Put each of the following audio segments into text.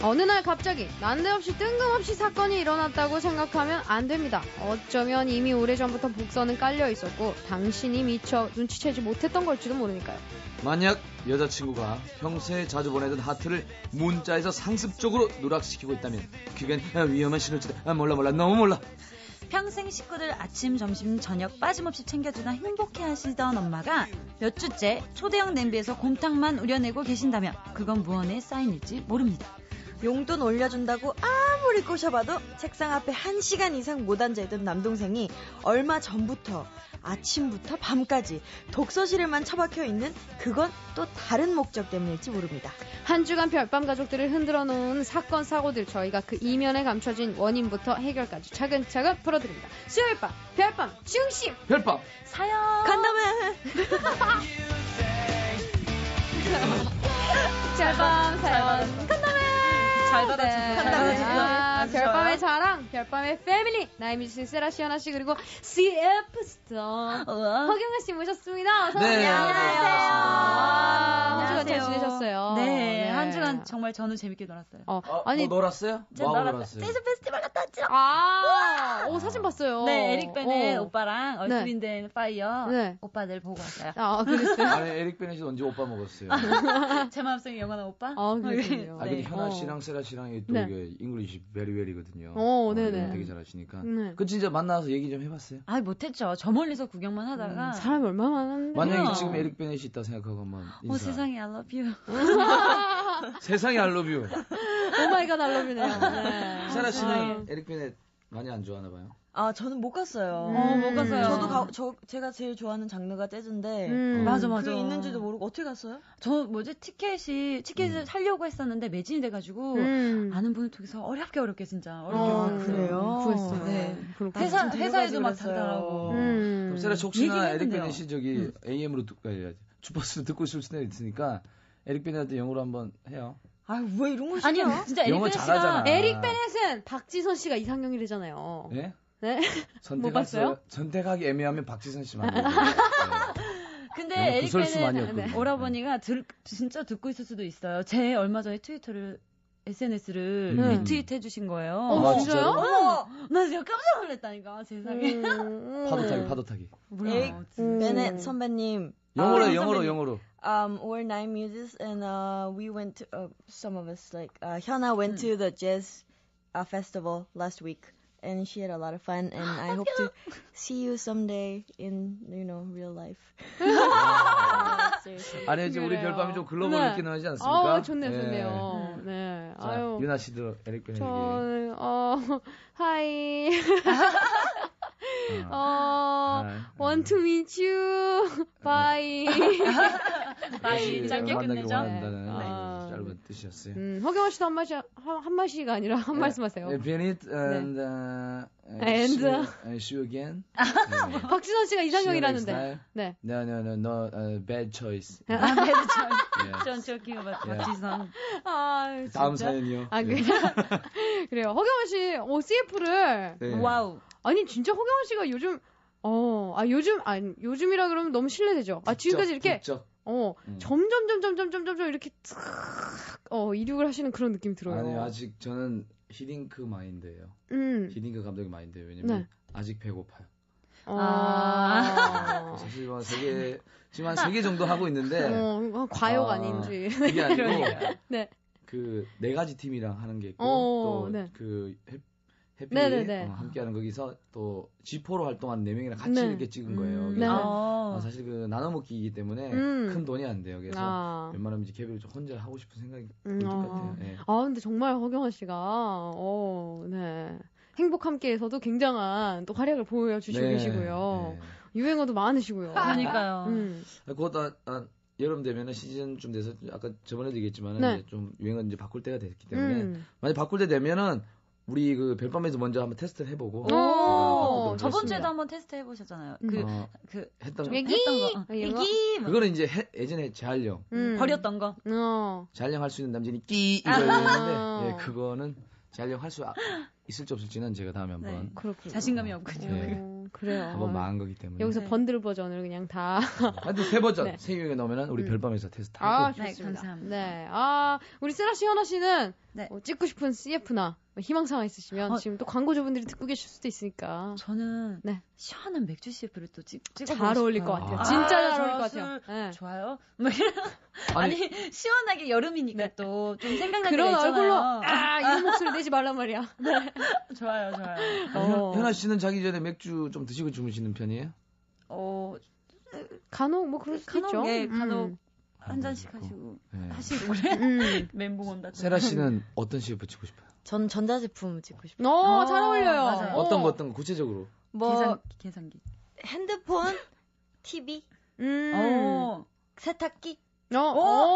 어느 날 갑자기 난데없이 뜬금없이 사건이 일어났다고 생각하면 안 됩니다. 어쩌면 이미 오래전부터 복선은 깔려 있었고 당신이 미처 눈치채지 못했던 걸지도 모르니까요. 만약 여자친구가 평소에 자주 보내던 하트를 문자에서 상습적으로 누락시키고 있다면 그건 위험한 신호지다. 몰라 너무 몰라. 평생 식구들 아침, 점심, 저녁 빠짐없이 챙겨주다 행복해하시던 엄마가 몇 주째 초대형 냄비에서 곰탕만 우려내고 계신다면 그건 무언의 사인일지 모릅니다. 용돈 올려준다고 아무리 꼬셔봐도 책상 앞에 1시간 이상 못 앉아있던 남동생이 얼마 전부터 아침부터 밤까지 독서실에만 처박혀 있는 그건 또 다른 목적 때문일지 모릅니다. 한 주간 별밤 가족들을 흔들어 놓은 사건 사고들 저희가 그 이면에 감춰진 원인부터 해결까지 차근차근 풀어드립니다. 수요일 밤 별밤 중심 별밤 사연 간다면 별밤 사연 간다면 잘 받아주세요. 별밤의 자랑, 별밤의 패밀리, 나의 뮤지션 세라 시연아 씨 그리고 CF 스톤 허경아 씨 모셨습니다. 어서 오세요. 네, 안녕하세요. 한 주간 잘 안녕하세요. 지내셨어요? 네, 한 주간 정말 저는 재밌게 놀았어요. 아니 뭐 놀았어요? 뭐하고 놀았어요? 재즈 페스티벌 갔다 왔죠. 오 사진 봤어요. 네, 에릭 베넷 오빠랑 네. 얼크린덴 파이어 네. 오빠들 보고 왔어요. 그랬어요? 아니 에릭 베넷이 언제 오빠 먹었어요? 제 마음속에 영원한 오빠? 그렇군요. 근데 현아 씨랑 세라 씨랑 또 네. 이게 잉글리시 베리베리거든요. 네네. 되게 잘하시니까. 네. 그 진짜 만나서 얘기 좀 해봤어요? 못했죠. 저 멀리서 구경만 하다가. 사람이 얼마나 많은데. 만약에 지금 에릭 베넷이 있다 생각하고 한번 인사. 세상에 I love you. 세상에 I love you. 오마이갓 알러뷰네요. 네. 세라 씨는 에릭 베넷 많이 안 좋아하나 봐요. 저는 못 갔어요. 못 갔어요. 저도 제가 제일 좋아하는 장르가 재즈인데 맞아. 그게 있는지도 모르고 어떻게 갔어요? 저 티켓을 사려고 했었는데 매진이 돼가지고 아는 분을 통해서 어렵게 진짜 어렵게 그래요? 구했어요. 네. 그렇구나. 회사에도 막 그랬어요. 다르더라고. 그럼 세라 씨 혹시나 에릭 얘기했는데요. 베넷이 저기 AM으로 주파수로 듣고 있을 수도 있으니까 에릭 베넷한테 영어로 한번 해요. 왜 이런 걸 아니요, 시켜? 진짜 에릭 영어 베넷 잘하잖아. 씨가 에릭 베넷은 박지선 씨가 이상형이래잖아요. 예? 네? 못 봤어요? 선택하기 애매하면 박지선 씨만. 네. 근데 영어 에릭 구설수 많이 베넷 했거든요. 오라버니가 진짜 듣고 있을 수도 있어요. 제 얼마 전에 SNS를 네. 리트윗해 주신 거예요. 진짜요? 나 진짜 깜짝 놀랐다니까 세상에. 파도 타기. 에릭 베넷 선배님. 영어로. We're nine muses and we went to some of us Hyuna went to the jazz festival last week and she had a lot of fun and I hope to see you someday in real life. 아니 이제 우리 그래요. 별밤이 좀 글로벌 느낌 나지 않습니까? 좋네요. 네. 자, 유나 씨도 에릭 베넷 얘기. 저는 하이. want to meet you. Bye. 바이 짧게 만나기 끝내죠. 원한다는 네. 짧은 뜻이었어요. 허경환 씨도 한 마디가 아니라 한 말씀 하세요. Benit and see you again. 박지선 씨가 이상형이라는데. 네. No, bad choice. Don't joking about 박지선. 다음 사연이요. 그래요. 허경환 씨, CF를. 네. 와우. 아니, 진짜 허경환 씨가 요즘이라 그러면 너무 실례되죠. 지금까지 이렇게. 점점 이렇게 이륙을 하시는 그런 느낌이 들어요. 아니, 아직 저는 히딩크 마인드예요. 히딩크 감독의 마인드예요. 왜냐면 아직 배고파요. 사실 지금 한 3개 정도 하고 있는데 과욕 아닌지. 그게 아니고 네. 그 4가지 팀이랑 하는 게 있고 또 그 해피 함께하는 거기서 또 G4로 활동한 4명이랑 같이 이렇게 찍은 거예요. 그래서 사실 그 나눠먹기이기 때문에 큰 돈이 안 돼요. 그래서 웬만하면 이제 개별 혼자 하고 싶은 생각이 들 것 같아요. 네. 근데 정말 허경환 씨가 네. 행복 함께에서도 굉장한 또 활약을 보여주시고 계시고요. 유행어도 많으시고요. 그러니까요. 그것도 여름 되면은 시즌쯤 돼서 아까 저번에도 얘기했지만은 이제 좀 유행어 이제 바꿀 때가 됐기 때문에 만약 바꿀 때 되면은 우리 그 별밤에서 먼저 한번 테스트를 해보고. 저번 주에도 한번 테스트 해보셨잖아요. 했던 거. 애기. 그거는 이제 예전에 재활용. 버렸던 거. 재활용 할 수 있는 남자니 이거였는데 그거는 재활용 할 수 있을지 없을지는 제가 다음에 한번. 그렇군요. 자신감이 없군요. 그래요. 한번 망한 거기 때문에. 여기서 번들 버전을 그냥 다. 하여튼 새 버전, 새 유형에 넣으면 우리 별밤에서 테스트 하고. 좋습니다. 네, 감사합니다. 네. 우리 세라 씨, 현아 씨는 찍고 싶은 CF나 희망사항 있으시면 지금 또 광고주분들이 듣고 계실 수도 있으니까. 저는 시원한 맥주 CF를 또 찍어보고 잘 어울릴 것 같아요. 진짜 잘 어울릴 것 같아요. 네. 좋아요. 아니 시원하게 여름이니까 또 좀 생각나는 게 있잖아요. 그런 얼굴로 이런 목소리 내지 말란 말이야. 네. 좋아요. 현아 씨는 자기 전에 맥주 좀 드시고 주무시는 편이에요? 간혹 뭐 그럴 수도 있죠. 간혹 한 잔씩 하시고 그래. 멘붕 온다. 세라 씨는 어떤 CF 찍고 싶어요? 전 전자제품 찍고 싶어요. 잘 어울려요. 맞아요. 어떤 거 구체적으로? 계산기. 핸드폰, TV, 세탁기,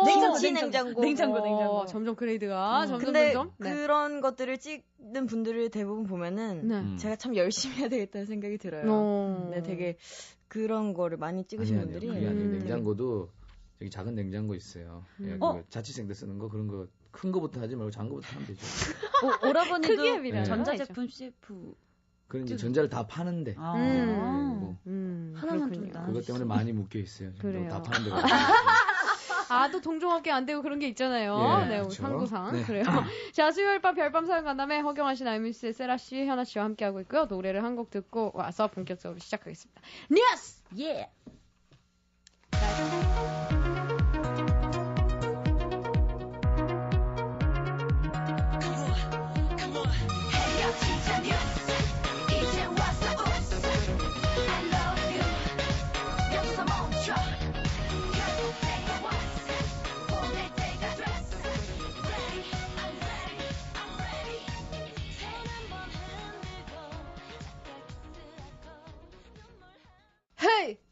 냉장고. 점점 그레이드가 근데 점점. 그런 것들을 찍는 분들을 대부분 보면은 제가 참 열심히 해야 되겠다는 생각이 들어요. 네, 되게 그런 거를 많이 찍으신 분들이. 그게 아니에요. 냉장고도 여기 작은 냉장고 있어요. 자취생들 쓰는 거 그런 거 큰 거부터 하지 말고 작은 거부터 하면 되죠. 오라버니도 전자제품 CF. 그런 이제 전자를 다 파는데. 하나만 좀 나. 그것 때문에 많이 묶여 있어요. 그래요. 다 파는 데가. 또 동종업계 안 되고 그런 게 있잖아요. 그렇죠. 상구상. 그래요. 자, 수요일 밤 별밤 사연 간담회 허경환 씨, 나유미스의 세라 씨, 현아 씨와 함께하고 있고요. 노래를 한 곡 듣고 와서 본격적으로 시작하겠습니다. 뉴스! 예!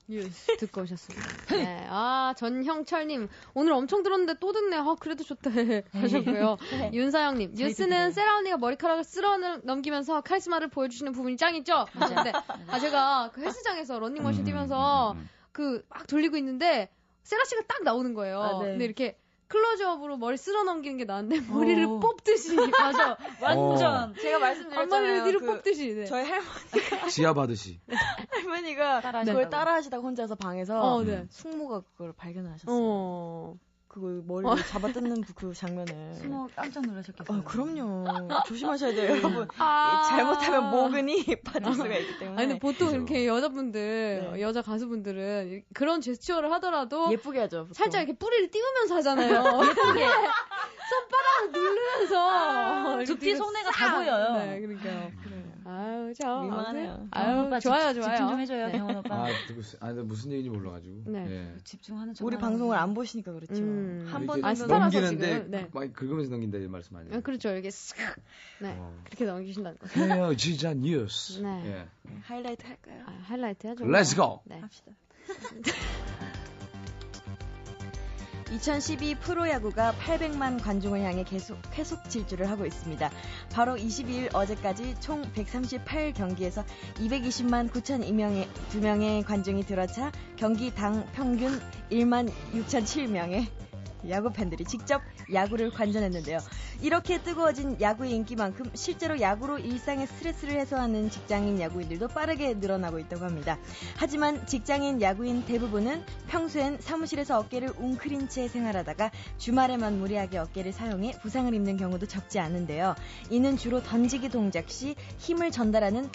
뉴스 듣고 오셨습니다. 네. 전형철님, 오늘 엄청 들었는데 또 듣네. 그래도 좋대. 하셨고요. 윤사영님, 뉴스는 세라 언니가 머리카락을 쓸어 넘기면서 카리스마를 보여주시는 부분이 짱이죠? 근데 제가 그 헬스장에서 런닝머신 뛰면서 막 돌리고 있는데 세라 씨가 딱 나오는 거예요. 근데 이렇게 클로즈업으로 머리 쓸어 넘기는 게 나은데 머리를 뽑듯이. 맞아. 완전. 제가 말씀드렸잖아요. 머리를 뽑듯이. 저희 할머니가. 지압 하듯이. 할머니가 그걸 따라하시다가 혼자서 방에서 숙모가 그걸 발견하셨어요. 그걸 머리를 잡아 뜯는 그 장면을. 숙모 깜짝 놀라셨겠어요. 그럼요. 조심하셔야 돼요, 여러분. 잘못하면 모근이 빠질 수가 있기 때문에. 근데 보통 이렇게 여자분들, 여자 가수분들은 그런 제스처를 하더라도 예쁘게 하죠. 보통. 살짝 이렇게 뿌리를 띄우면서 하잖아요. 예쁘게. 손바닥을 누르면서 두피 손해가 다 보여요. 네, 그러니까요. 민망하네요. 좋아요. 집중 좀 해줘요, 경원 오빠. 무슨 얘기인지 몰라가지고. 집중하는 우리 방송을 안 보시니까 그렇죠. 한 번 정도 넘기는데 막 긁으면서 넘긴다 이 말씀 아니에요? 그렇죠. 이렇게 쓱. 그렇게 넘기신다는 거. 헤어지자 뉴스. 하이라이트 할까요? 하이라이트 하죠. Let's go. 합시다. 2012 프로야구가 800만 관중을 향해 계속 질주를 하고 있습니다. 바로 22일 어제까지 총 138경기에서 220만 9,002명의 관중이 들어차 경기당 평균 1만 6,007명의 야구 팬들이 직접 야구를 관전했는데요. 이렇게 뜨거워진 야구의 인기만큼 실제로 야구로 일상의 스트레스를 해소하는 직장인 야구인들도 빠르게 늘어나고 있다고 합니다. 하지만 직장인 야구인 대부분은 평소엔 사무실에서 어깨를 웅크린 채 생활하다가 주말에만 무리하게 어깨를 사용해 부상을 입는 경우도 적지 않은데요. 이는 주로 던지기 동작 시 힘을 전달하는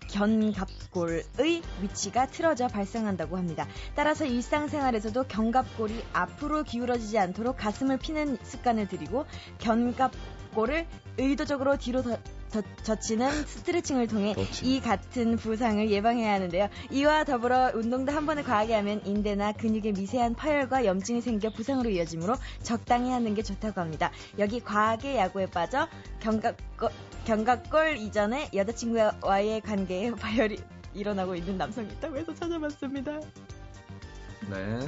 견갑골의 위치가 틀어져 발생한다고 합니다. 따라서 일상생활에서도 견갑골이 앞으로 기울어지지 않도록 가슴을 피는 습관을 들이고 견갑골을 의도적으로 뒤로 젖히는 스트레칭을 통해 이 같은 부상을 예방해야 하는데요. 이와 더불어 운동도 한 번에 과하게 하면 인대나 근육에 미세한 파열과 염증이 생겨 부상으로 이어지므로 적당히 하는 게 좋다고 합니다. 여기 과하게 야구에 빠져 견갑골 이전에 여자친구와의 관계에 파열이 일어나고 있는 남성이 있다고 해서 찾아봤습니다. 네.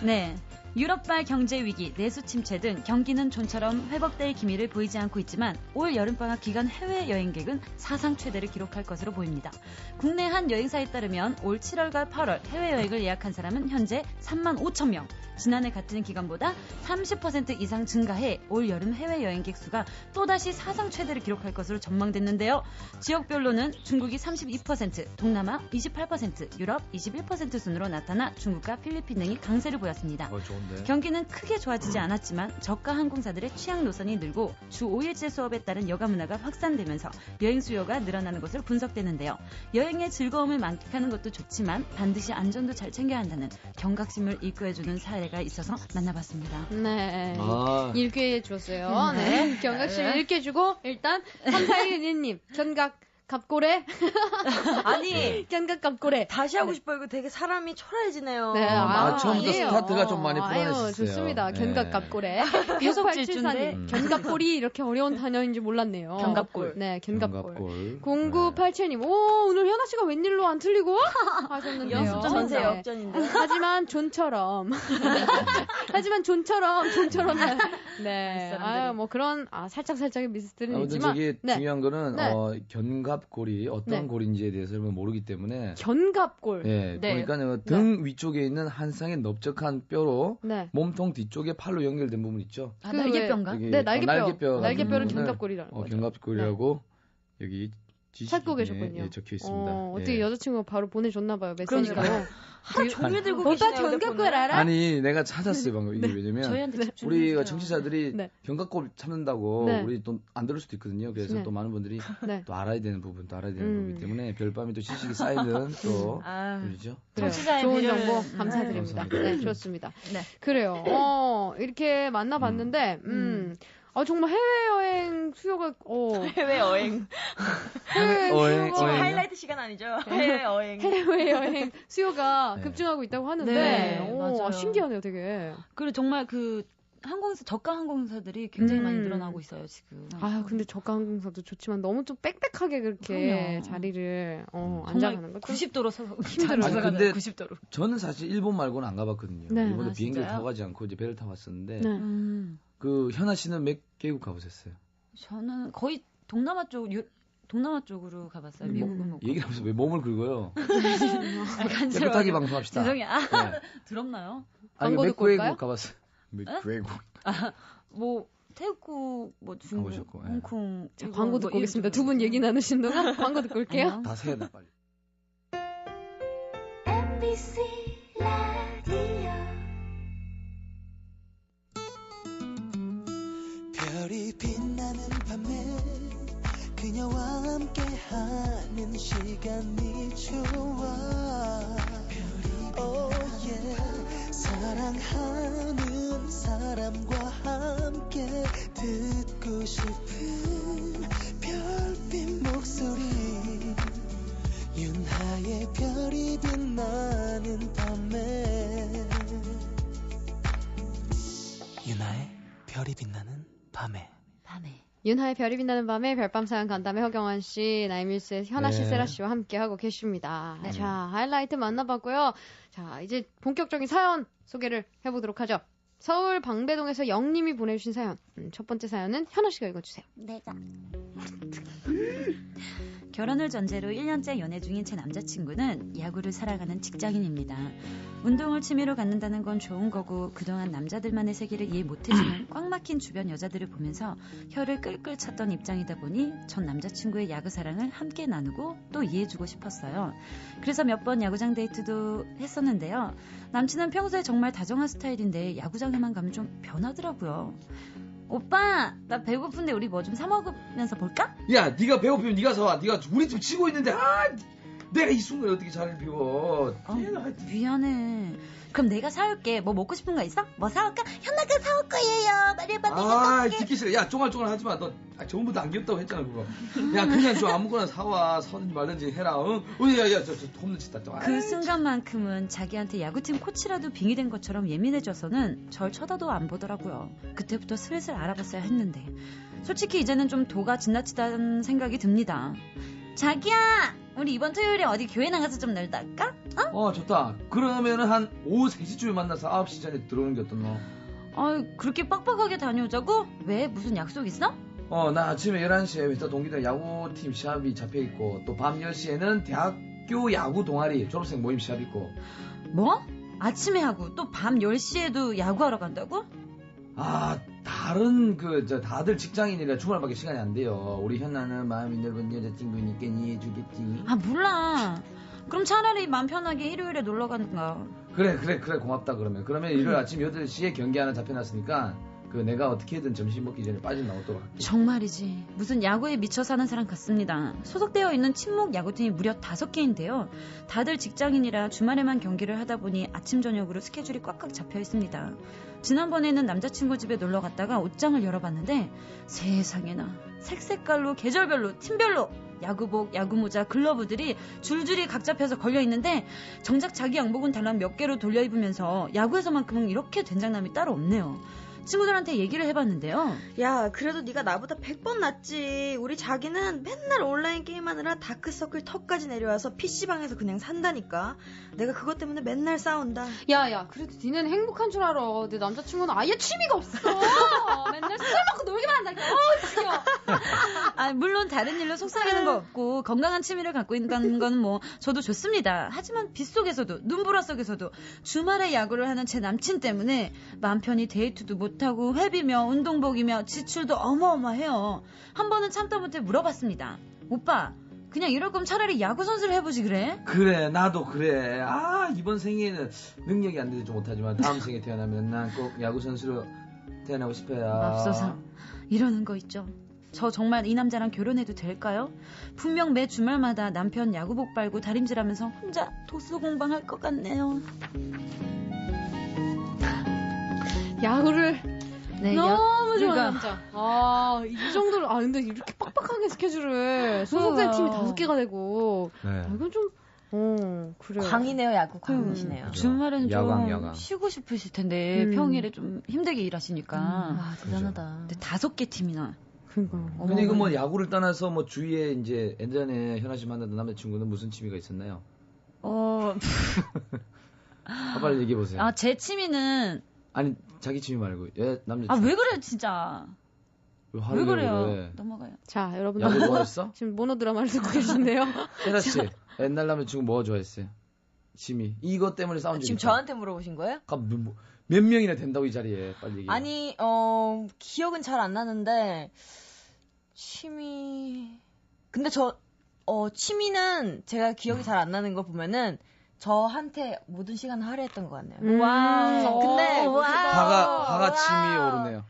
네. 유럽발 경제 위기, 내수 침체 등 경기는 좀처럼 회복될 기미를 보이지 않고 있지만 올 여름방학 기간 해외 여행객은 사상 최대를 기록할 것으로 보입니다. 국내 한 여행사에 따르면 올 7월과 8월 해외여행을 예약한 사람은 현재 3만 5천 명, 지난해 같은 기간보다 30% 이상 증가해 올 여름 해외여행객 수가 또다시 사상 최대를 기록할 것으로 전망됐는데요. 지역별로는 중국이 32%, 동남아 28%, 유럽 21% 순으로 나타나 중국과 필리핀 등이 강세를 보였습니다. 좋은데. 경기는 크게 좋아지지 않았지만 저가 항공사들의 취향 노선이 늘고 주 5일제 수업에 따른 여가 문화가 확산되면서 여행 수요가 늘어나는 것으로 분석되는데요. 여행의 즐거움을 만끽하는 것도 좋지만 반드시 안전도 잘 챙겨야 한다는 경각심을 일깨워주는 사례가 있어서 만나봤습니다. 네. 일깨워 줬어요. 네. 경각심을 일깨워주고 일단 3412님 견각 갑고래? 아니, 견각 갑고래. 다시 하고 싶어요. 이거 되게 사람이 초라해지네요. 네, 처음부터 스타트가 좀 많이 불안했어요. 좋습니다. 네. 견각 갑고래. 계속 질주인데. 견갑골이 이렇게 어려운 단어인지 몰랐네요. 견갑골. 네, 견갑골. 0987님, 오, 오늘 현아 씨가 웬일로 안 틀리고? 하셨는데요. 연습 전세 역전인데. 하지만 존처럼. 존처럼. 네. 뭐 그런, 살짝의 미스들은 있지만. 저기 중요한 거는, 견갑골이 어떤 골인지에 대해서 모르기 때문에. 견갑골. 네. 그러니까 등 위쪽에 있는 한 쌍의 넓적한 뼈로 몸통 뒤쪽에 팔로 연결된 부분 있죠. 날개뼈인가? 네, 날개뼈를 견갑골이라는 거죠. 견갑골이라고 여기 찾고 계셨군요. 적혀 있습니다. 어떻게 여자친구가 바로 보내줬나봐요, 메시지로. 하루 종일 들고 오빠 계시네요. 견갑골 알아? 아니, 내가 찾았어요, 방금. 이게 왜냐면, 우리가 청취자들이 네. 견갑골 찾는다고, 우리 또 안 들을 수도 있거든요. 그래서 또 많은 분들이 또 알아야 되는 부분도 알아야 되는 거기 때문에, 별밤에 또 지식이 쌓이는 또, 분이죠. 좋은 정보 감사드립니다. 네, 좋습니다. 네. 그래요. 이렇게 만나봤는데, 정말 해외여행 수요가, 해외여행. 지금 하이라이트 시간 아니죠? 해외여행 수요가 급증하고 있다고 하는데, 맞아요. 신기하네요, 되게. 그리고 정말 저가 항공사들이 굉장히 많이 늘어나고 있어요, 지금. 근데 저가 항공사도 좋지만 너무 좀 빽빽하게 그렇게 자리를 앉아가는 거 90도로 서서 힘들어요. 근데 90도로. 저는 사실 일본 말고는 안 가봤거든요. 네. 일본도 비행기를 타고 가지 않고 이제 배를 타고 왔었는데, 현아 씨는 몇 개국 가보셨어요? 저는 거의 동남아 쪽으로 가봤어요. 미국은 못. 얘기를 하면서 왜 몸을 긁어요? 깨끗하게 방송합시다. 죄송해요. 더럽나요? 광고 몇 듣고 올까요? 개국 가봤어요? 몇 개국? 태국, 중국, 가보셨고, 홍콩. 자, 광고 듣고 오겠습니다. 두 분 얘기 나누신 동안 광고 듣고 올게요. 다 세야 돼, 빨리. MBC 라디오 별이 빛나는 밤에 그녀와 함께하는 시간이 좋아. 사랑하는 사람과 함께 듣고 싶은 별빛 목소리 윤하의 별이 빛나는 밤에 윤하의 별이 빛나는 밤에 윤하의 별이 빛나는 밤에 별밤 사연 간담회 허경환 씨, 나이밀스의 현아 씨, 세라 씨와 함께 하고 계십니다. 자, 하이라이트 만나봤고요. 자, 이제 본격적인 사연 소개를 해보도록 하죠. 서울 방배동에서 영님이 보내주신 사연. 첫 번째 사연은 현아 씨가 읽어주세요. 내가. 결혼을 전제로 1년째 연애 중인 제 남자친구는 야구를 사랑하는 직장인입니다. 운동을 취미로 갖는다는 건 좋은 거고 그동안 남자들만의 세계를 이해 못해주는 꽉 막힌 주변 여자들을 보면서 혀를 끌끌 찼던 입장이다 보니 전 남자친구의 야구 사랑을 함께 나누고 또 이해해주고 싶었어요. 그래서 몇 번 야구장 데이트도 했었는데요. 남친은 평소에 정말 다정한 스타일인데 야구장에만 가면 좀 변하더라고요. 오빠, 나 배고픈데 우리 뭐 좀 사 먹으면서 볼까? 야, 네가 배고프면 네가 사와. 네가 우리 집 치고 있는데 내가 이 순간에 어떻게 자리를 비워. 미안해. 그럼 내가 사올게. 뭐 먹고 싶은 거 있어? 뭐 사올까? 현아가 사올 거예요. 말해봐, 내가 사올게. 듣기 싫어. 야, 쫑알쫑알 하지 마. 너 저번부터 안 귀엽다고 했잖아, 그거. 야, 그냥 좀 아무거나 사와. 사든지 말든지 해라. 응? 야, 저 톱는 짓다. 그 순간만큼은 자기한테 야구팀 코치라도 빙의된 것처럼 예민해져서는 절 쳐다도 안 보더라고요. 그때부터 슬슬 알아봤어야 했는데 솔직히 이제는 좀 도가 지나치다는 생각이 듭니다. 자기야, 우리 이번 토요일에 어디 교회 나가서 좀 놀다 할까? 좋다. 그러면은 한 오후 3시쯤에 만나서 9시 전에 들어오는 게 어떻노? 그렇게 빡빡하게 다녀오자고? 왜? 무슨 약속 있어? 나 아침에 11시에 회사 동기들 야구팀 시합이 잡혀있고 또 밤 10시에는 대학교 야구 동아리 졸업생 모임 시합 있고. 뭐? 아침에 하고 또 밤 10시에도 야구하러 간다고? 다들 직장인이라 주말밖에 시간이 안 돼요. 우리 현아는 마음이 넓은 여자친구니까 이해해주겠지. 몰라. 그럼 차라리 마음 편하게 일요일에 놀러 가는가. 그래 고맙다. 그러면 일요일 아침 8시에 경기 하나 잡혀놨으니까 내가 어떻게든 점심 먹기 전에 빠져나오도록 할게. 정말이지. 무슨 야구에 미쳐 사는 사람 같습니다. 소속되어 있는 친목 야구팀이 무려 5개인데요. 다들 직장인이라 주말에만 경기를 하다 보니 아침 저녁으로 스케줄이 꽉꽉 잡혀 있습니다. 지난번에는 남자친구 집에 놀러 갔다가 옷장을 열어봤는데 세상에나 색색깔로 계절별로 팀별로 야구복, 야구모자, 글러브들이 줄줄이 각 잡혀서 걸려있는데 정작 자기 양복은 달랑 몇 개로 돌려 입으면서 야구에서만큼은 이렇게 된장남이 따로 없네요. 친구들한테 얘기를 해봤는데요. 야, 그래도 네가 나보다 100번 낫지. 우리 자기는 맨날 온라인 게임하느라 다크서클 턱까지 내려와서 PC방에서 그냥 산다니까. 내가 그것 때문에 맨날 싸운다. 야, 그래도 니는 행복한 줄 알아. 내 남자친구는 아예 취미가 없어. 맨날 술 먹고 놀기만 한다니까. 지겨워. 물론 다른 일로 속상해하는 거 없고 건강한 취미를 갖고 있는 건 뭐 저도 좋습니다. 하지만 빗속에서도 눈보라 속에서도 주말에 야구를 하는 제 남친 때문에 마음 편히 데이트도 못하고 회비며 운동복이며 지출도 어마어마해요. 한 번은 참다 못해 물어봤습니다. 오빠, 그냥 이럴 거면 차라리 야구 선수를 해보지 그래? 그래, 나도 그래. 이번 생에는 능력이 안 되지 못하지만 다음 생에 태어나면 난 꼭 야구 선수로 태어나고 싶어요. 맙소사. 이러는 거 있죠. 저 정말 이 남자랑 결혼해도 될까요? 분명 매 주말마다 남편 야구복 빨고 다림질하면서 혼자 도수 공방할 것 같네요. 야구를 너무 좋아하는 그러니까. 남자. 이 정도로 근데 이렇게 빡빡하게 스케줄을 소속된 팀이 5개가 되고 이건 좀 그래요. 광이네요. 야구 광이시네요. 주말은 야광. 좀 쉬고 싶으실 텐데 평일에 좀 힘들게 일하시니까. 대단하다. 근데 5개 팀이나. 그러니까. 근데 이거 야구를 떠나서 주위에 이제 예전에 현아 씨 만났던 남자친구는 무슨 취미가 있었나요? 빨리 얘기해 보세요. 제 취미는 아니 자기 취미 말고 남자친구. 왜 그래요 진짜? 왜 그래요? 그래? 넘어가요. 자, 여러분들 야구 좋아했어? 지금 모노드라마를 듣고 계신데요. 현아 씨 옛날 남자친구 뭐 좋아했어요? 취미. 이것 때문에 싸운 적이 지금 있다. 저한테 물어보신 거예요? 몇 명이나 된다고 이 자리에 빨리 얘기해. 아니, 기억은 잘 안 나는데 근데 취미는 제가 기억이 잘 안 나는 거 보면은 저한테 모든 시간을 할애했던 것 같네요. 와우. 근데 화가 침이 오르네요.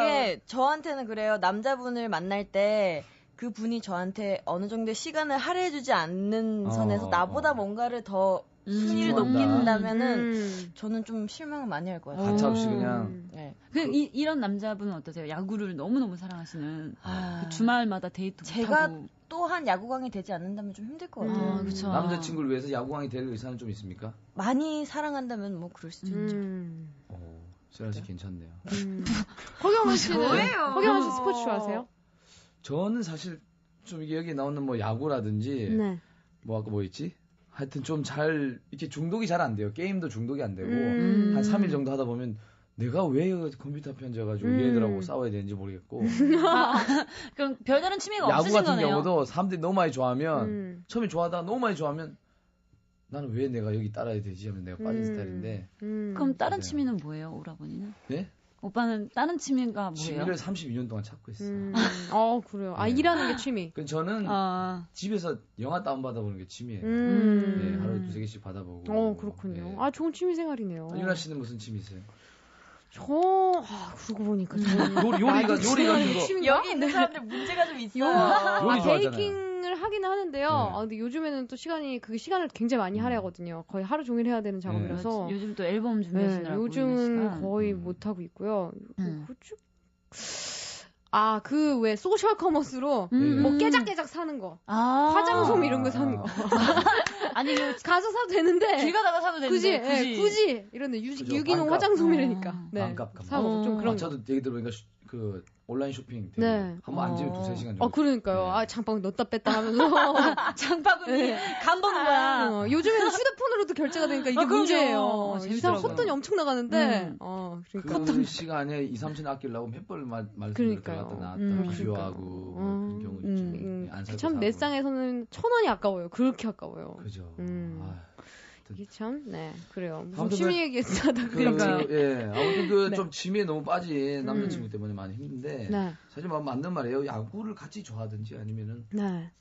그게 저한테는 그래요. 남자분을 만날 때 그 분이 저한테 어느 정도의 시간을 할애해주지 않는 선에서 나보다 뭔가를 더 순위를 높인다면은 저는 좀 실망을 많이 할 것 같아요. 가차없이 그냥. 네. 이런 남자분은 어떠세요? 야구를 너무너무 사랑하시는 그 주말마다 데이트 제가 못하고. 또한 야구광이 되지 않는다면 좀 힘들 것 같아요. 그쵸. 남자친구를 위해서 야구광이 될 의사는 좀 있습니까? 많이 사랑한다면 뭐 그럴 수도 있죠. 세라 씨 괜찮네요. 허경환 씨는 허경환 씨 스포츠 좋아하세요? 저는 사실 좀 여기 나오는 야구라든지 아까 뭐 있지? 하여튼 좀 이렇게 중독이 잘 안 돼요. 게임도 중독이 안 되고 한 3일 정도 하다 보면 내가 왜 컴퓨터 앞에 앉아가지고 얘들하고 싸워야 되는지 모르겠고. 그럼 별다른 취미가 야구 없으신 같은 거네요. 경우도 사람들이 너무 많이 좋아하면 처음에 좋아하다가 너무 많이 좋아하면 나는 왜 내가 여기 따라야 되지 하면 내가 빠진 스타일인데. 그럼 다른 취미는 뭐예요, 오라버니는? 네? 오빠는 다른 취미가 뭐예요? 취미를 32년 동안 찾고 있어요. 그래요. 네. 일하는 게 취미. 저는 집에서 영화 다운받아 보는 게 취미예요. 네, 하루에 2-3개씩 받아보고. 그렇군요. 네. 좋은 취미 생활이네요. 유나 씨는 무슨 취미세요? 그러고 보니까 요리가 그거. 여기 있는 사람들 문제가 좀 있어요. 요리 좋아하잖아요. 베이킹을 하기는 하는데요. 근데 요즘에는 또 시간을 굉장히 많이 할애하거든요. 거의 하루 종일 해야 되는 작업이라서. 요즘 또 앨범 준비하시느라고. 요즘은 거의 못 하고 있고요. 그 왜 소셜 커머스로 깨작깨작 사는 거. 화장솜 이런 거 사는 거. 아니, 가서 사도 되는데. 길 가다가 사도 되는데. 굳이 이런데 유기농 화장솜이라니까. 반값. 사고 좀 그런 거. 저도 얘기 들어보니까 그 온라인 쇼핑 한번 앉으면 2-3시간 정도. 그러니까요. 장바구 넣었다 뺐다 하면서 장바구니 간 보는 거야. 요즘에는 휴대폰으로도 결제가 되니까 이게 문제예요. 이상 헛돈이 엄청 나가는데 그러니까 그 시간에 2-3천 아끼려고 몇 번 말씀을 들어갔다 나왔다 비교하고 그런 경우 있죠. 참 내 쌍에서는 1,000원이 아까워요. 그렇게 아까워요. 그죠. 이게 참, 그래요. 무슨 취미 얘기하다 그러니까. 아무튼 좀 취미에 너무 빠진 남자친구 때문에 많이 힘든데, 사실 맞는 말이에요. 야구를 같이 좋아하든지 아니면은.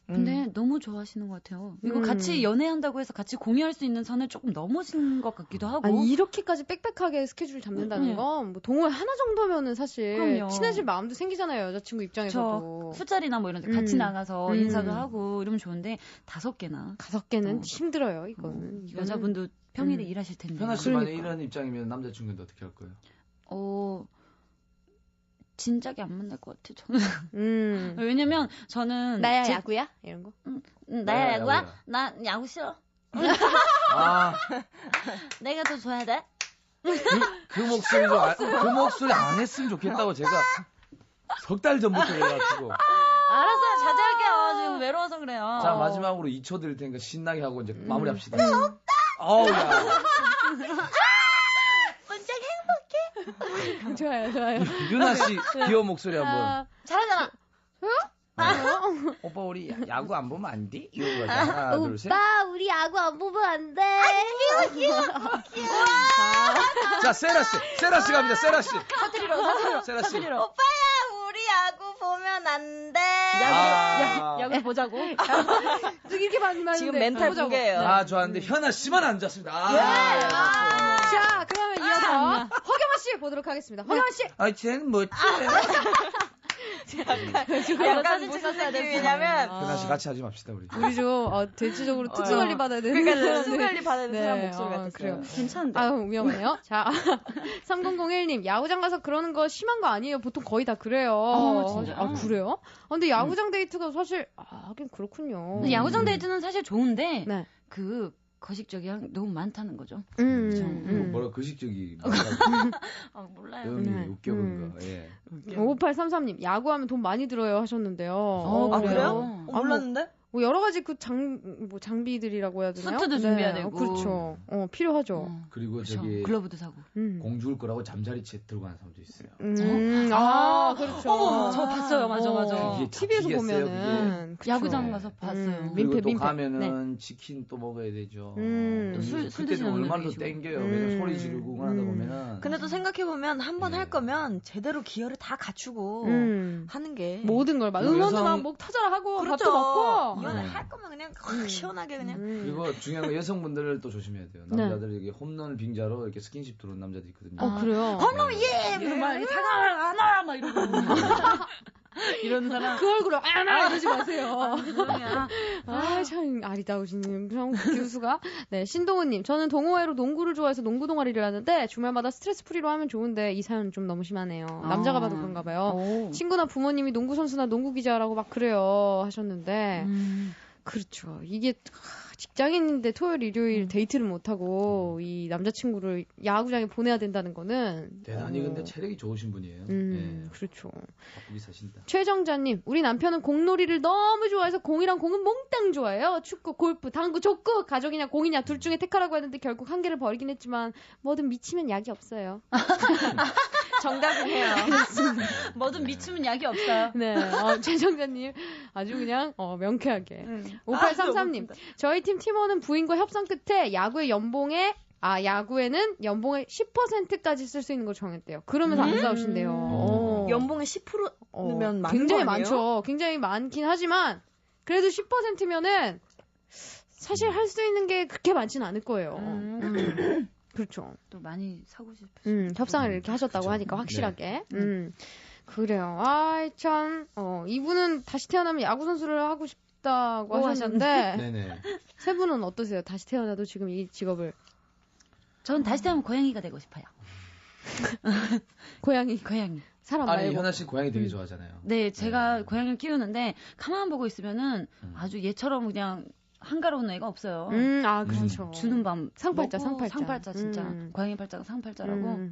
근데 너무 좋아하시는 것 같아요. 이거 같이 연애한다고 해서 같이 공유할 수 있는 선을 조금 넘으신 것 같기도 하고. 아니, 이렇게까지 빽빽하게 스케줄 잡는다는 건, 뭐, 동호회 하나 정도면은 사실, 그럼요. 친해질 마음도 생기잖아요, 여자친구 입장에서도. 술자리나 뭐 이런 데 같이 나가서 인사도 하고 이러면 좋은데, 5개나. 5개는 힘들어요, 이거는. 여자분도 평일에 일하실 텐데. 현아 씨 만약에 이런 입장이면 남자친구는 어떻게 할 거예요? 진작에 안 만날 것 같아, 저는. 왜냐면, 저는. 나야 야구야? 이런 거? 나야 야구야? 나 야구 싫어. 내가 더 줘야 돼? 그 목소리 안 했으면 좋겠다고 제가 석 달 전부터 해가지고. 알았어요, 자제할게요. 지금 외로워서 그래요. 자, 마지막으로 2초 드릴 테니까 신나게 하고 이제 마무리합시다. 석 달! 어우, 야. 좋아요. 유나 씨 귀여운 목소리 한번. 잘하잖아. 오빠 우리 야구 안 보면 안 돼? 이러고 가자. 하나, 둘, 셋. 오빠 우리 야구 안 보면 안 돼. 귀여워. 자, 세라 씨 갑니다. 세라 씨. 사투리로. 오빠야, 우리 야구 보면 안 돼. 야구 보자고. 이렇게 많이 봤는데. 지금 멘탈 붕괴예요. 좋았는데 현아 씨만 앉았습니다. 자, 그러면 이어서 허경아 씨 보도록 하겠습니다. 허경아 씨. 쟤는 뭐지? 약간 무슨 느낌이냐면 현아 씨 같이 하지 맙시다 우리. 우리 좀 대체적으로 특수관리 받아야 되는. 그러니까 특수관리 받아야 되는 사람 목소리 같았어요. 그래요. 괜찮은데. 위험해요. 자, 3001님 야구장 가서 그러는 거 심한 거 아니에요? 보통 거의 다 그래요. 진짜. 그래요? 근데 야구장 데이트가 사실 하긴 그렇군요. 근데 야구장 데이트는 사실 좋은데 거식적이 너무 많다는 거죠. 뭐라 거식적이 몰라요. 웃겨 그런가. 5833님 야구하면 돈 많이 들어요 하셨는데요. 그래요? 몰랐는데? 뭐 여러 가지 그 장비들이라고 해야 되나요? 수트도 준비해야 되고. 그렇죠. 필요하죠. 그리고 그렇죠. 저기 글러브도 사고. 공 줄 거라고 잠자리채 들고 가는 사람도 있어요. 그렇죠. 저 봤어요. 맞아. TV에서 보면은 야구장 가서 봤어요. 그리고 또 가면은 치킨 또 먹어야 되죠. 또 술 드시는 얼마나 또 땡겨요. 왜냐면 소리 지르고 응원하다 보면은. 근데 또 생각해보면 한 번 할 거면 제대로 기여를 다 갖추고 하는 게 모든 걸 막 응원도 막 목 터져라 하고 밥도 먹고 할 거면 그냥 시원하게 그냥. 그리고 중요한 건 여성분들을 또 조심해야 돼요. 남자들 이게 홈런 빙자로 이렇게 스킨십 들어오는 남자도 있거든요. 그래요? 홈런 막 이렇게 다가 안와 막 이러고 이런 사람 그 얼굴을 이러지 마세요. 참 아리따우시님 교수가. 네, 신동훈님 저는 동호회로 농구를 좋아해서 농구 동아리를 하는데 주말마다 스트레스 프리로 하면 좋은데 이 사연 좀 너무 심하네요. 남자가 봐도 그런가 봐요. 친구나 부모님이 농구 선수나 농구 기자라고 막 그래요 하셨는데 그렇죠. 이게 직장인인데 토요일, 일요일 데이트를 못하고 이 남자친구를 야구장에 보내야 된다는 거는 대단히 근데 체력이 좋으신 분이에요. 그렇죠. 바쁘게 사신다. 최정자님 우리 남편은 공놀이를 너무 좋아해서 공이랑 공은 몽땅 좋아해요. 축구, 골프, 당구, 족구 가족이냐 공이냐 둘 중에 택하라고 했는데 결국 한 개를 버리긴 했지만 뭐든 미치면 약이 없어요. 정답은 해요. 뭐든 미치면 약이 없어요. 네, 최정자님 아주 그냥 명쾌하게. 5833님 저희 팀 팀원은 부인과 협상 끝에 야구에는 연봉의 10%까지 쓸 수 있는 걸 정했대요. 그러면서 안 싸우신대요. 연봉의 10%면 많은 굉장히 거 아니에요? 많죠. 굉장히 많긴 하지만 그래도 10%면은 사실 할 수 있는 게 그렇게 많지는 않을 거예요. 그렇죠. 또 많이 사고 싶으시죠. 협상을 이렇게 하셨다고 하니까 확실하게. 그래요. 참 이분은 다시 태어나면 야구 선수를 하고 싶다고 하셨는데 네네. 세 분은 어떠세요? 다시 태어나도 지금 이 직업을. 전 다시 태어나면 고양이가 되고 싶어요. 고양이. 사람 말고. 아니 현아 씨 고양이 되게 좋아하잖아요. 네, 제가 고양이를 키우는데 가만 보고 있으면은 아주 얘처럼 그냥 한가로운 애가 없어요. 그렇죠. 주는 밤 상팔자. 진짜. 고양이 팔자가 상팔자라고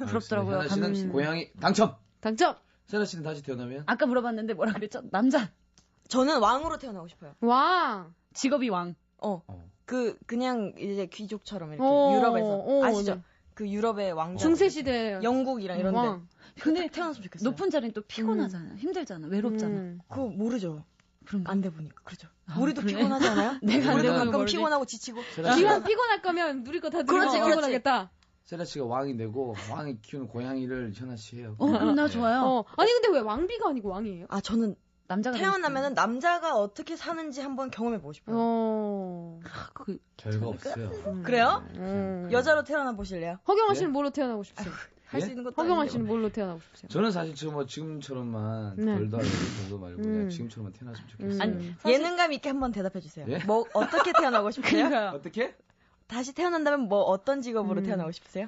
부럽더라고요. 현아 씨는 고양이 당첨. 세라 씨는 다시 태어나면? 아까 물어봤는데 뭐라 그랬죠? 남자. 저는 왕으로 태어나고 싶어요. 왕. 직업이 왕. 그냥 이제 귀족처럼 이렇게 유럽에서 아시죠? 그 유럽의 왕자. 중세 시대. 영국이랑 이런데. 왕. 근데 태어났으면 좋겠어요. 높은 자리는 또 피곤하잖아. 힘들잖아. 외롭잖아. 그거 모르죠. 그럼 안 돼 보니까. 그렇죠. 우리도 피곤하지 않아요? 내가 우리도 안 가끔 모르지. 피곤하고 지치고. 기왕 피곤할 거면 누리 거 다 누리고 그렇지, 그렇지. 피곤하겠다. 세라 씨가 왕이 되고 왕이 키우는 고양이를 현아 씨 해요. 그럼 나 좋아요. 아니 근데 왜 왕비가 아니고 왕이에요? 저는 남자가 태어나면은 남자가 어떻게 사는지 한번 경험해보고 싶어요. 별거 없어요. 그래요? 음. 여자로 태어나 보실래요? 허경환 예? 씨는 뭘로 태어나고 싶으세요? 할 수 예? 있는 것도 허경환 아닌데. 씨는 뭘로 태어나고 싶으세요? 저는 사실 지금 지금처럼만 네. 별도 아니고 정도 말고 그냥 음. 지금처럼만 태어났으면 좋겠어요. 아니, 예능감 있게 한번 대답해 주세요. 예? 뭐 어떻게 태어나고 싶으세요? 어떻게? 다시 태어난다면 뭐 어떤 직업으로 태어나고 싶으세요?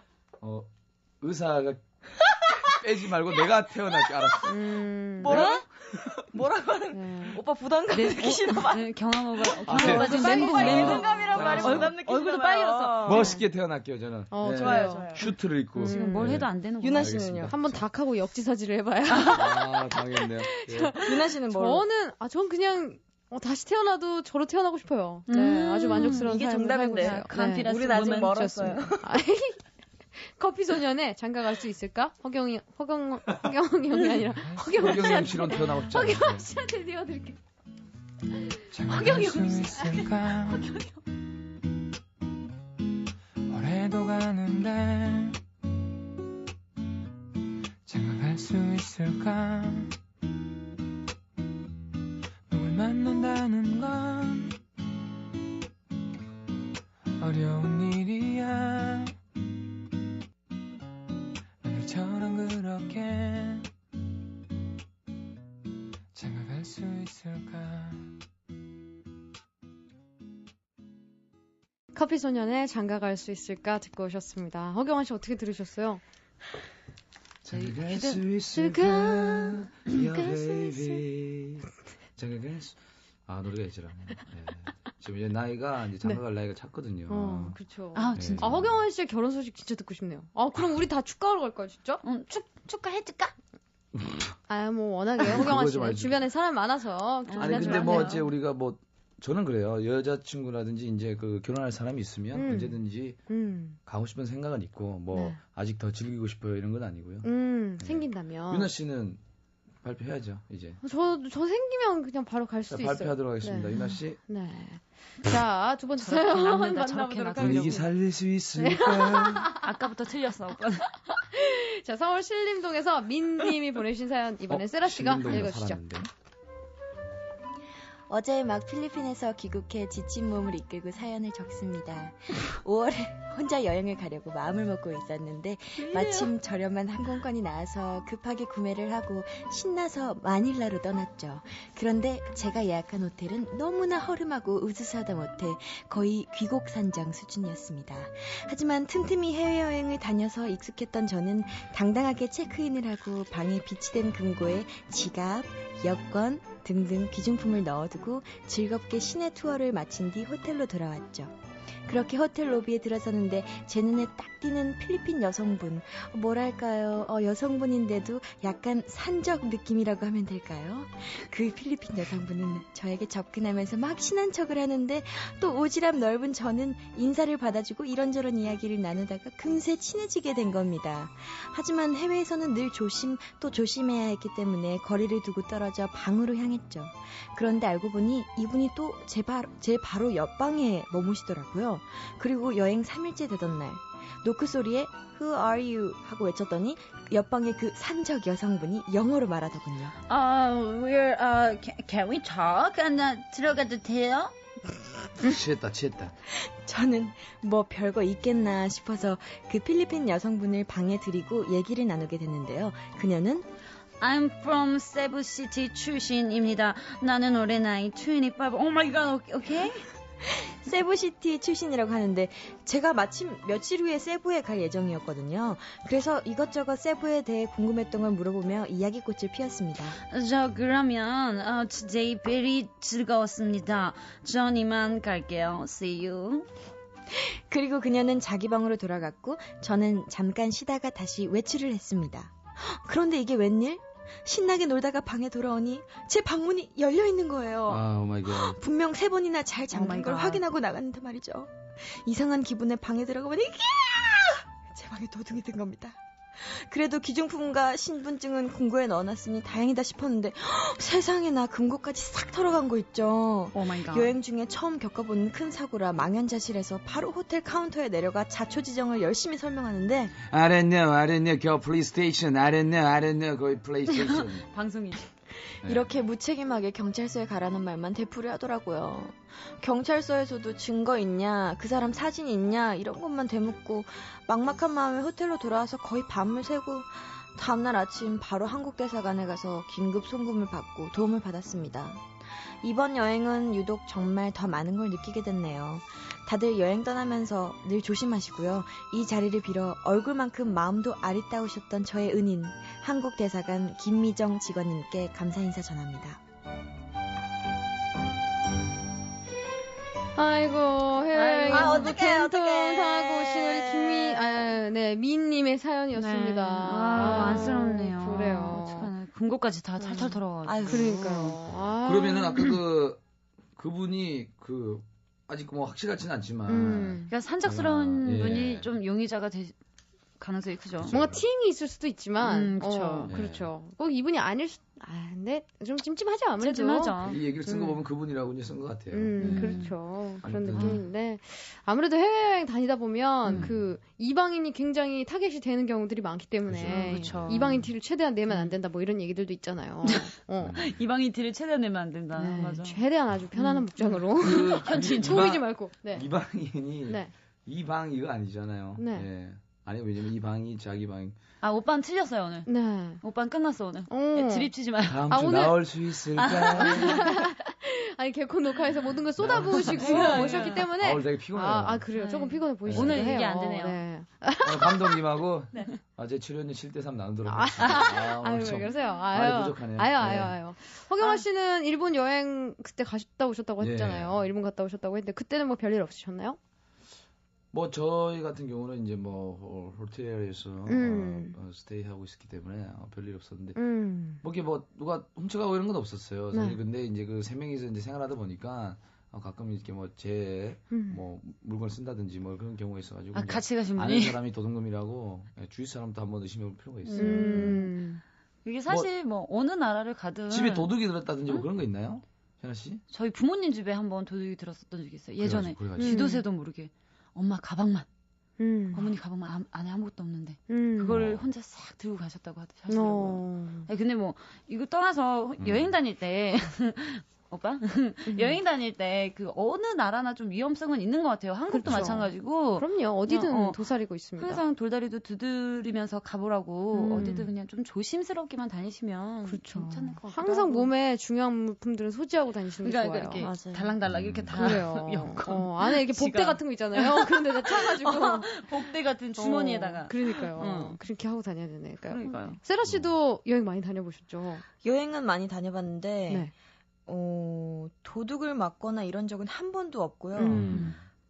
의사가 빼지 말고 내가 태어날게 알았어. 뭐라고 하는 네. 오빠 부담감 느끼시나 봐. 네, 경험어가 네. 지금 빨리 멘붕 빨리 예능감이란 말이 얼굴- 부담 느끼시나 얼굴도 봐요. 빨개졌어. 멋있게 태어날게요 저는. 네. 좋아요. 슈트를 입고. 지금 뭘 네. 해도 안 되는 유나 거야. 씨는요? 알겠습니다. 한번 닭하고 역지사지를 해봐요. 당했네요. 예. 유나 씨는 뭐? 전 그냥 다시 태어나도 저로 태어나고 싶어요. 네, 아주 만족스러운 이게 삶을 살고 정답인데. 있어요. 칸피라스 우리 아직 우먼 멀었어요. 커피 소년에 장가갈 수 있을까? 허경이 형이 아니라 허경영 씨로 태어나고 싶지 않아요. 허경환 씨한테 띄워드릴게요. 허경영 수 있을까? 올해도 가는데 장가갈 수 있을까? 누굴 만난다는 건 어려운 일이야. 오늘처럼 그렇게 장가갈 수 있을까? 커피 소년에 장가갈 수 있을까 듣고 오셨습니다. 허경환 씨 어떻게 들으셨어요? 장가갈 수 있을까? Yeah, baby. 장가갈 수. 노래가 있더라. 네. 지금 이제 나이가 이제 장가갈 나이가 찼거든요. 그렇죠. 아, 진짜. 허경환 씨의 결혼 소식 진짜 듣고 싶네요. 그럼 우리 다 축가하러 갈까요, 진짜? 축하해줄까? 뭐 워낙에 허경환 그거 좀 씨는 알지. 주변에 사람 많아서. 아니 근데 뭐 이제 우리가 뭐 저는 그래요. 여자친구라든지 이제 그 결혼할 사람이 있으면 언제든지 가고 싶은 생각은 있고 뭐 네. 아직 더 즐기고 싶어요 이런 건 아니고요. 생긴다면. 유나 씨는 발표해야죠 이제. 저 생기면 그냥 바로 갈 수 있어요. 발표하도록 하겠습니다. 네. 유나 씨. 네. 자, 두 번째 저렇게 사연 낳는다, 저렇게 만나보도록 낳고. 분위기 하겠습니다. 살릴 수 있을까? 아까부터 틀렸어, 오빠는. 자, 서울 신림동에서 민님이 보내신 사연 이번엔 세라 씨가 신림동에서 읽어주시죠. 살았는데. 어제 막 필리핀에서 귀국해 지친 몸을 이끌고 사연을 적습니다. 5월에 혼자 여행을 가려고 마음을 먹고 있었는데 마침 저렴한 항공권이 나와서 급하게 구매를 하고 신나서 마닐라로 떠났죠. 그런데 제가 예약한 호텔은 너무나 허름하고 으스스하다 못해 거의 귀국 산정 수준이었습니다. 하지만 틈틈이 해외여행을 다녀서 익숙했던 저는 당당하게 체크인을 하고 방에 비치된 금고에 지갑, 여권 등등 귀중품을 넣어두고 즐겁게 시내 투어를 마친 뒤 호텔로 돌아왔죠. 그렇게 호텔 로비에 들어서는데 제 눈에 딱 띄는 필리핀 여성분, 뭐랄까요, 여성분인데도 약간 산적 느낌이라고 하면 될까요? 그 필리핀 여성분은 저에게 접근하면서 막 친한 척을 하는데 또 오지랖 넓은 저는 인사를 받아주고 이런저런 이야기를 나누다가 금세 친해지게 된 겁니다. 하지만 해외에서는 늘 또 조심해야 했기 때문에 거리를 두고 떨어져 방으로 향했죠. 그런데 알고 보니 이분이 또 제 바로 옆방에 머무시더라고요. 그리고 여행 3일째 되던 날 노크 소리에 Who are you? 하고 외쳤더니 옆방의 그 산적 여성분이 영어로 말하더군요. Can we talk? 들어가도 돼요? 취했다. 저는 뭐 별거 있겠나 싶어서 그 필리핀 여성분을 방에 들이고 얘기를 나누게 됐는데요. 그녀는 I'm from Cebu City 출신입니다. 나는 올해 나이 25. Oh my god, okay? 세부시티 출신이라고 하는데 제가 마침 며칠 후에 세부에 갈 예정이었거든요. 그래서 이것저것 세부에 대해 궁금했던 걸 물어보며 이야기꽃을 피웠습니다. 저 그러면 today very 즐거웠습니다. 전 이만 갈게요. See you. 그리고 그녀는 자기 방으로 돌아갔고 저는 잠깐 쉬다가 다시 외출을 했습니다. 그런데 이게 웬일? 신나게 놀다가 방에 돌아오니 제 방문이 열려 있는 거예요. 아, 오 마이 갓. 분명 3번이나 잘 잠긴 걸 확인하고 나갔는데 말이죠. 이상한 기분에 방에 들어가 보니 제 방에 도둑이 든 겁니다. 그래도 기증품과 신분증은 금고에 넣어놨으니 다행이다 싶었는데 세상에나 금고까지 싹 털어간 거 있죠. 여행 중에 처음 겪어보는 큰 사고라 망연자실해서 바로 호텔 카운터에 내려가 자초지정을 열심히 설명하는데 I don't know, go PlayStation. I don't know, go PlayStation. 방송이지. 이렇게 무책임하게 경찰서에 가라는 말만 되풀이 하더라고요. 경찰서에서도 증거 있냐, 그 사람 사진 있냐 이런 것만 되묻고 막막한 마음에 호텔로 돌아와서 거의 밤을 새고 다음날 아침 바로 한국대사관에 가서 긴급 송금을 받고 도움을 받았습니다. 이번 여행은 유독 정말 더 많은 걸 느끼게 됐네요. 다들 여행 떠나면서 늘 조심하시고요. 이 자리를 빌어 얼굴만큼 마음도 아리따우셨던 저의 은인 한국대사관 김미정 직원님께 감사 인사 전합니다. 아이고, 해외여행에서도 어떡해. 겐통하고 오신 우리 미인님의 사연이었습니다. 안쓰럽네요. 그래요. 금고까지 다 탈탈 털어가지고. 그러니까요. 그러면은 아까 그분이 아직 뭐 확실하진 않지만 그러니까 산적스러운 예. 분이 좀 용의자가 될 가능성이 크죠. 뭔가 티잉이 있을 수도 있지만, 그쵸. 그렇죠. 꼭 이분이 아닐 수, 근데 좀 찜찜하죠, 아무래도. 찜찜하죠. 이 얘기를 쓴 거 보면 그분이라고 이제 쓴 것 같아요. 그렇죠. 그런 아무튼. 느낌인데, 아무래도 해외여행 다니다 보면, 이방인이 굉장히 타겟이 되는 경우들이 많기 때문에, 그렇죠. 이방인 티를 최대한 내면 안 된다, 뭐 이런 얘기들도 있잖아요. 이방인 티를 최대한 내면 안 된다. 네, 맞아. 최대한 아주 편안한 목장으로. 현지인 속이지 말고. 네. 이방인이 네. 이방 이거 아니잖아요. 네. 예. 아니 왜냐면 이 방이 자기 방. 아, 오빠는 틀렸어요, 오늘. 네. 오빠는 끝났어, 오늘. 오. 드립 치지 마요. 다음 주 오늘- 나올 수 있을까? 아니, 개콘 녹화에서 모든 걸 쏟아부으시고 오셨기 때문에. 오늘 되게 피곤해요. 그래요. 네. 조금 피곤해 보이시네요. 오늘 이게 안 되네요. 네. 오늘 감독님하고 제 출연료 7대3 나누도록 하겠습니다. 아유, 오늘 왜 그러세요? 많이 부족하네요. 아유. 허경화 씨는 일본 여행 그때 갔다 오셨다고 예. 했잖아요. 일본 갔다 오셨다고 했는데, 그때는 뭐 별일 없으셨나요? 뭐 저희 같은 경우는 이제 뭐 호텔에서 스테이하고 있었기 때문에 별일 없었는데 뭐 이게 뭐 누가 훔쳐가고 이런 건 없었어요. 사실 네. 근데 이제 그 세 명이서 이제 생활하다 보니까 가끔 이렇게 뭐 뭐 물건을 쓴다든지 뭐 그런 경우가 있어가지고 이제 같이 가신 아는 분이. 사람이 도둑놈이라고 주위 사람도 한번 의심해볼 필요가 있어요. 이게 사실 뭐 어느 나라를 가든 집에 도둑이 들었다든지 뭐 그런 거 있나요, 현아 씨? 저희 부모님 집에 한번 도둑이 들었었던 적이 있어요. 예전에 그래가지고. 뒤도 새도 모르게 엄마 가방만 어머니 가방만 안에 아무것도 없는데 그걸 혼자 싹 들고 가셨다고 하시더라고요. 근데 뭐 이거 떠나서 여행 다닐 때 오빠 여행 다닐 때 그 어느 나라나 좀 위험성은 있는 것 같아요. 한국도 그렇죠. 마찬가지고. 그럼요. 어디든 그냥, 도사리고 있습니다. 항상 돌다리도 두드리면서 가보라고 어디든 그냥 좀 조심스럽게만 다니시면 그렇죠. 괜찮을 것 같아요. 항상 몸에 중요한 물품들은 소지하고 다니시는 게 그러니까 좋아요. 이렇게 맞아요. 달랑달랑 이렇게 다 그래요. 엮어. 안에 이렇게 복대 지갑. 같은 거 있잖아요. 그런데 다 차가지고. 복대 같은 주머니에다가. 그러니까요. 그렇게 하고 다녀야 되니까요. 그러니까요. 세라 씨도 여행 많이 다녀보셨죠? 여행은 많이 다녀봤는데 네. 도둑을 맞거나 이런 적은 한 번도 없고요.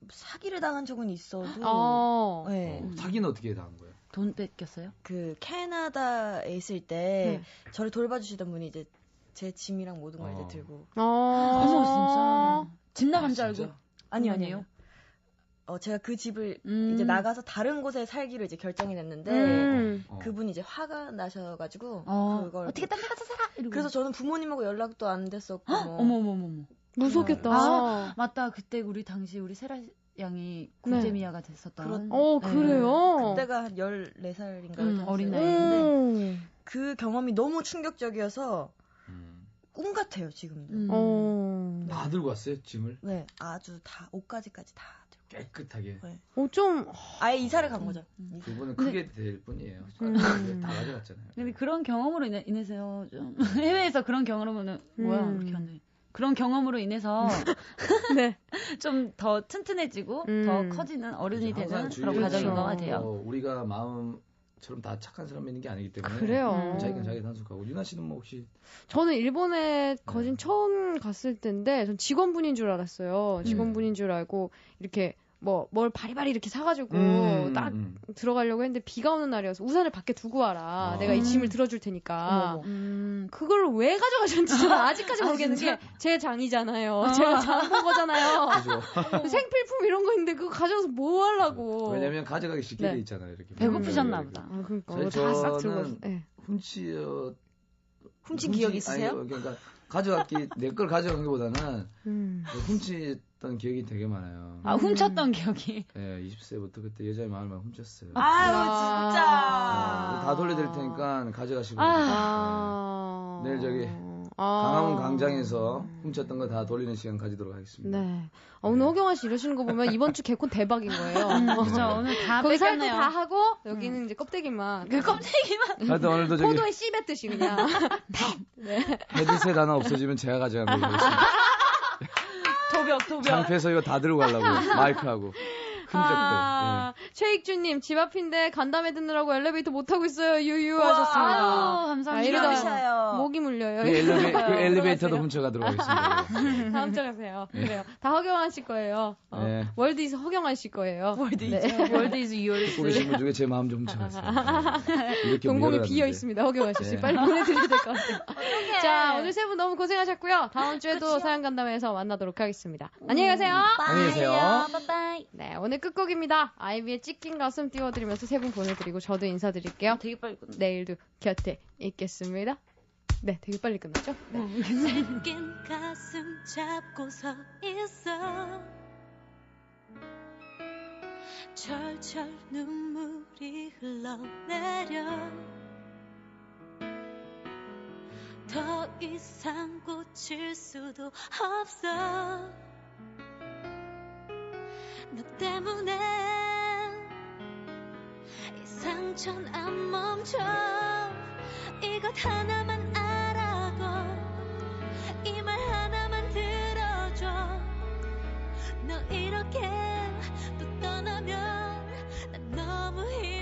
사기를 당한 적은 있어도 네. 사기는 어떻게 당한 거예요? 돈 뺏겼어요? 그 캐나다에 있을 때 저를 돌봐주시던 분이 이제 제 짐이랑 모든 걸 이제 들고 어머 진짜 집 나간 줄 알고. 진짜? 아니요. 제가 그 집을 이제 나가서 다른 곳에 살기로 이제 결정이 됐는데 그분이 이제 화가 나셔가지고 그걸 어떻게 딴 데 가서 살아? 이러고. 그래서 저는 부모님하고 연락도 안 됐었고 뭐. 어머머머머. 무섭겠다. 맞다. 그때 우리 세라 양이 굴제미아가 됐었던. 그래요? 그때가 한 14살인가 어린 나이인데 그 경험이 너무 충격적이어서 꿈 같아요 지금도. 다 들고 왔어요 짐을? 네, 아주 다 옷까지까지 다 들고. 깨끗하게. 네. 좀 아예 이사를 간 거죠. 그분은 크게 될 뿐이에요. 다 가져갔잖아요. 근데 그런 경험으로 인해서 좀 해외에서 그런 경험으로는 뭐야 이렇게 하는데 그런 경험으로 인해서 좀 더 튼튼해지고 더 커지는 어른이 되는 그런 과정인 것 같아요. 우리가 마음처럼 다 착한 사람이 있는 게 아니기 때문에 그래요. 자기가 자기 단속하고. 유나 씨는 뭐 혹시 저는 일본에 거진 처음 갔을 때인데 전 직원분인 줄 알았어요. 직원분인 줄 알고 이렇게 뭘 바리바리 이렇게 사가지고 딱 들어가려고 했는데 비가 오는 날이어서 우산을 밖에 두고 와라. 내가 이 짐을 들어줄 테니까. 그걸 왜 가져가셨는지 저는 아직까지 모르겠는 게 제 장이잖아요. 제가 장 본 거잖아요. 생필품 이런 거 있는데 그거 가져가서 뭐 하려고. 왜냐면 가져가기 쉽게 돼 있잖아요. 이렇게. 배고프셨나 보다. 그러니까 다 싹 들고. 훔친 기억이 있으세요? 아니, 그러니까 가져갔기 내 걸 가져간 것보다는 훔쳤던 기억이 되게 많아요. 아, 훔쳤던 기억이. 네, 20세부터 그때 여자의 마음을 훔쳤어요. 아유, 진짜. 다 돌려드릴 테니까 가져가시고. 내일 저기 강화문 광장에서 훔쳤던 거 다 돌리는 시간 가지도록 하겠습니다. 네. 오늘 허경환 씨 이러시는 거 보면 이번 주 개콘 대박인 거예요. 그렇죠. 오늘 다 거기 살도 뺏겼네요. 다 하고 여기는 이제 껍데기만. 그 껍데기만. 하여튼 오늘도 저기 포도에 씨 뱉듯이 그냥. 네. 헤드셋 하나 없어지면 제가 가져간 걸로 하겠습니다. 도벽. 창피해서 이거 다 들고 가려고 마이크하고. 최익주님 집 앞인데 간담회 듣느라고 엘리베이터 못 타고 있어요. 유유 하셨습니다. 감사합니다. 이러다 목이 물려요. 그 엘리베이터도 훔쳐가도록 하겠습니다. 다 훔쳐가세요. 그래요. 다 허경환 씨 거예요. 월드이즈 허경환 씨 거예요. 월드이즈 유얼스. 꾸리신 분 중에 제 마음 좀 훔쳐갔어요. 동공이 비어 있습니다. 허경환 씨. 빨리 보내드려야 될 것 같아요. 자, 오늘 세 분 너무 고생하셨고요. 다음 주에도 사연 간담회에서 만나도록 하겠습니다. 안녕히 가세요. 안녕히 계세요. 바이바이. 네, 오늘 끝곡입니다. 아이비의 찢긴 가슴 띄워드리면서 세 분 보내드리고 저도 인사드릴게요. 되게 빨리 끝나. 내일도 곁에 있겠습니다. 네, 되게 빨리 끝났죠? 네. 찢긴 가슴 잡고 서 있어 철철 눈물이 흘러내려 더 이상 고칠 수도 없어 너 때문에 이 상처는 안 멈춰 이것 하나만 알아고 이 말 하나만 들어줘 너 이렇게 또 떠나면 난 너무 힘들어